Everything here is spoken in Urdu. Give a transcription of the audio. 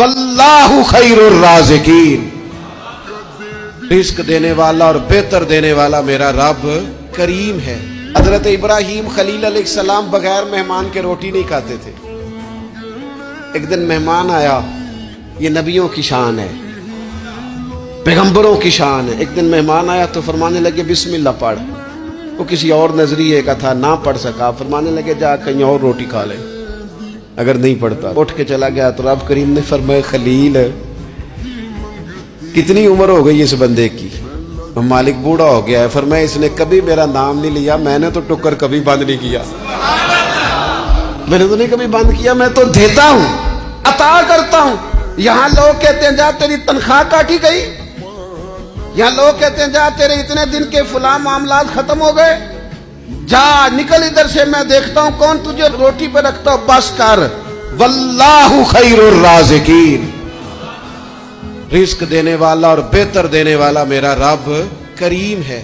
واللہ خیر الرازقین، رزق دینے والا اور بہتر دینے والا میرا رب کریم ہے۔ حضرت ابراہیم خلیل علیہ السلام بغیر مہمان کے روٹی نہیں کھاتے تھے۔ ایک دن مہمان آیا، یہ نبیوں کی شان ہے، پیغمبروں کی شان ہے۔ ایک دن مہمان آیا تو فرمانے لگے بسم اللہ پڑھ۔ وہ کسی اور نظریے کا تھا، نہ پڑھ سکا، فرمانے لگے جا کہیں اور روٹی کھا لے اگر نہیں پڑھتا۔ اٹھ کے چلا گیا تو رب کریم نے فرمایا خلیل کتنی عمر ہو گئی اس بندے کی؟ مالک بوڑھا ہو گیا ہے۔ فرمایا اس نے کبھی میرا نام نہیں لیا، میں نے تو ٹکر کبھی بند نہیں کیا، میں نے تو نہیں کبھی بند کیا، میں تو دیتا ہوں، عطا کرتا ہوں۔ یہاں لوگ کہتے ہیں جا تیری تنخواہ کاٹی گئی، یہاں لوگ کہتے ہیں جا تیرے اتنے دن کے فلاں معاملات ختم ہو گئے، جا نکل ادھر سے، میں دیکھتا ہوں کون تجھے روٹی پہ رکھتا ہوں، بس کر۔ واللہ خیر الرازقین، رزق دینے والا اور بہتر دینے والا میرا رب کریم ہے۔